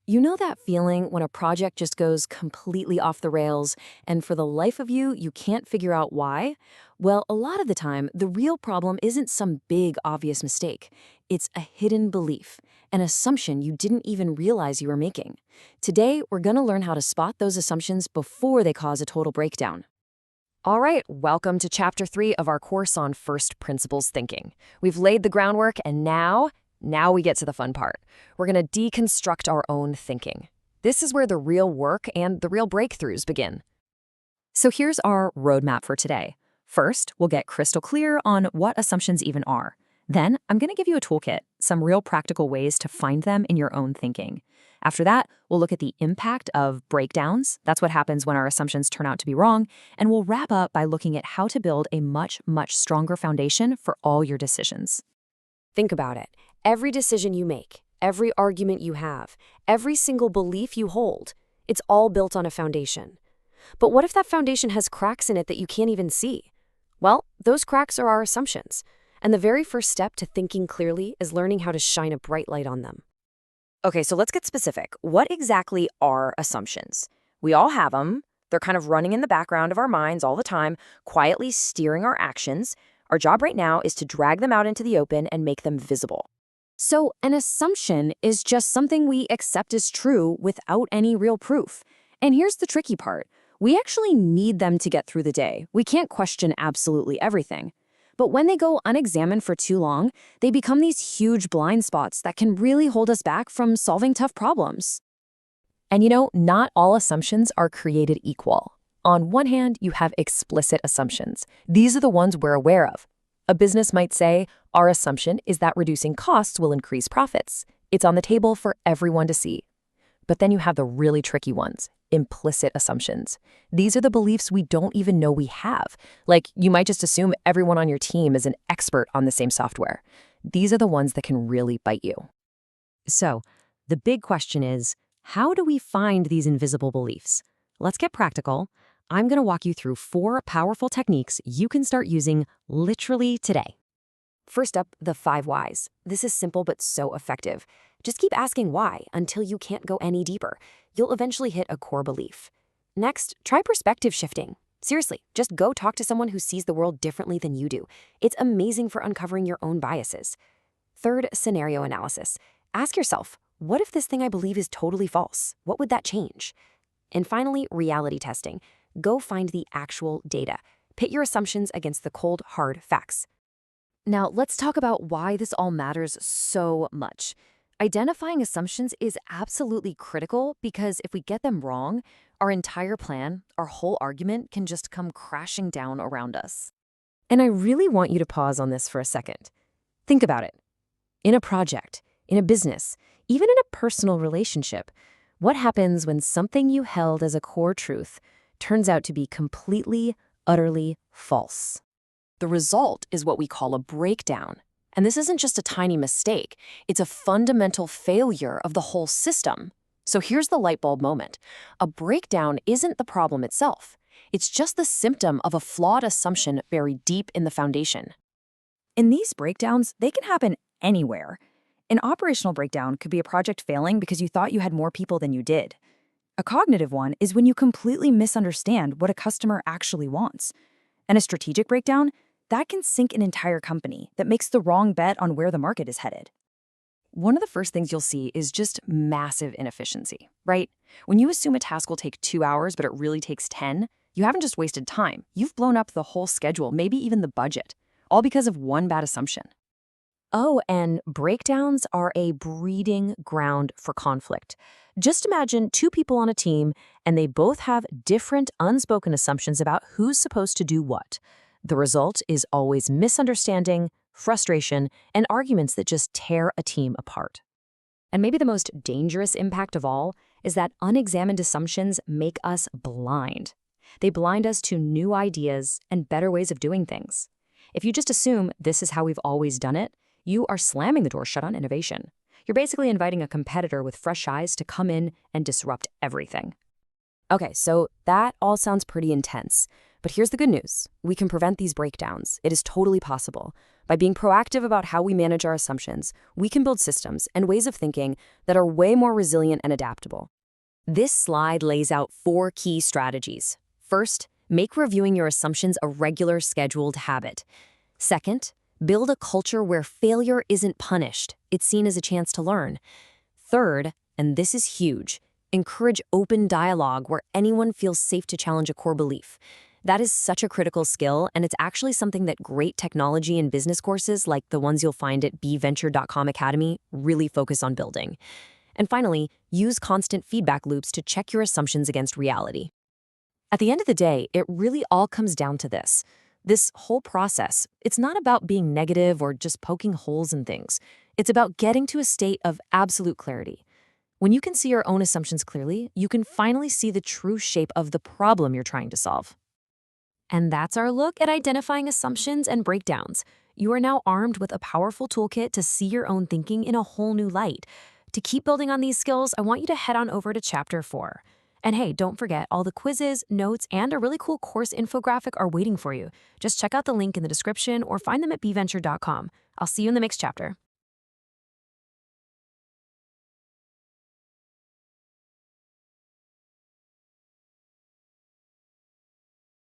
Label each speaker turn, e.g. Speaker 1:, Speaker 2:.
Speaker 1: You know that feeling when a project just goes completely off the rails and for the life of you, you can't figure out why? Well, a lot of the time, the real problem isn't some big, obvious mistake. It's a hidden belief, an assumption you didn't even realize you were making. Today, we're going to learn how to spot those assumptions before they cause a total breakdown. All right, welcome to Chapter 3 of our course on First Principles Thinking. We've laid the groundwork, and now we get to the fun part. We're going to deconstruct our own thinking. This is where the real work and the real breakthroughs begin. So here's our roadmap for today. First, we'll get crystal clear on what assumptions even are. Then, I'm going to give you a toolkit, some real practical ways to find them in your own thinking. After that, we'll look at the impact of breakdowns. That's what happens when our assumptions turn out to be wrong. And we'll wrap up by looking at how to build a much stronger foundation for all your decisions. Think about it. Every decision you make, every argument you have, every single belief you hold, it's all built on a foundation. But what if that foundation has cracks in it that you can't even see? Well, those cracks are our assumptions. And the very first step to thinking clearly is learning how to shine a bright light on them. Okay, so let's get specific. What exactly are assumptions? We all have them. They're kind of running in the background of our minds all the time, quietly steering our actions. Our job right now is to drag them out into the open and make them visible. So an assumption is just something we accept as true without any real proof. And here's the tricky part. We actually need them to get through the day. We can't question absolutely everything. But when they go unexamined for too long, they become these huge blind spots that can really hold us back from solving tough problems. And not all assumptions are created equal. On one hand, you have explicit assumptions. These are the ones we're aware of. A business might say, our assumption is that reducing costs will increase profits. It's on the table for everyone to see. But then you have the really tricky ones, implicit assumptions. These are the beliefs we don't even know we have. Like, you might just assume everyone on your team is an expert on the same software. These are the ones that can really bite you. So, the big question is, how do we find these invisible beliefs? Let's get practical. I'm going to walk you through 4 powerful techniques you can start using literally today. First up, the 5 whys. This is simple but so effective. Just keep asking why until you can't go any deeper. You'll eventually hit a core belief. Next, try perspective shifting. Seriously, just go talk to someone who sees the world differently than you do. It's amazing for uncovering your own biases. Third, scenario analysis. Ask yourself, what if this thing I believe is totally false? What would that change? And finally, reality testing. Go find the actual data. Pit your assumptions against the cold, hard facts. Now, let's talk about why this all matters so much. Identifying assumptions is absolutely critical because if we get them wrong, our entire plan, our whole argument can just come crashing down around us. And I really want you to pause on this for a second. Think about it. In a project, in a business, even in a personal relationship, what happens when something you held as a core truth turns out to be completely, utterly false? The result is what we call a breakdown. And this isn't just a tiny mistake. It's a fundamental failure of the whole system. So here's the light bulb moment. A breakdown isn't the problem itself. It's just the symptom of a flawed assumption buried deep in the foundation.
Speaker 2: In these breakdowns, they can happen anywhere. An operational breakdown could be a project failing because you thought you had more people than you did. A cognitive one is when you completely misunderstand what a customer actually wants. And a strategic breakdown, that can sink an entire company that makes the wrong bet on where the market is headed. One of the first things you'll see is just massive inefficiency, right? When you assume a task will take 2 hours, but it really takes 10, you haven't just wasted time. You've blown up the whole schedule, maybe even the budget, all because of one bad assumption. Oh, and breakdowns are a breeding ground for conflict. Just imagine 2 people on a team, and they both have different unspoken assumptions about who's supposed to do what. The result is always misunderstanding, frustration, and arguments that just tear a team apart. And maybe the most dangerous impact of all is that unexamined assumptions make us blind. They blind us to new ideas and better ways of doing things. If you just assume this is how we've always done it, you are slamming the door shut on innovation. You're basically inviting a competitor with fresh eyes to come in and disrupt everything. Okay, so that all sounds pretty intense.
Speaker 1: But here's the good news. We can prevent these breakdowns. It is totally possible. By being proactive about how we manage our assumptions, we can build systems and ways of thinking that are way more resilient and adaptable. This slide lays out 4 key strategies. First, make reviewing your assumptions a regular, scheduled habit. Second, build a culture where failure isn't punished. It's seen as a chance to learn. Third, and this is huge, encourage open dialogue where anyone feels safe to challenge a core belief. That is such a critical skill, and it's actually something that great technology and business courses like the ones you'll find at bventure.com Academy really focus on building. And finally, use constant feedback loops to check your assumptions against reality. At the end of the day, it really all comes down to this. This whole process, it's not about being negative or just poking holes in things. It's about getting to a state of absolute clarity. When you can see your own assumptions clearly, you can finally see the true shape of the problem you're trying to solve. And that's our look at identifying assumptions and breakdowns. You are now armed with a powerful toolkit to see your own thinking in a whole new light. To keep building on these skills, I want you to head on over to Chapter 4. And hey, don't forget, all the quizzes, notes, and a really cool course infographic are waiting for you. Just check out the link in the description or find them at bventure.com. I'll see you in the next chapter.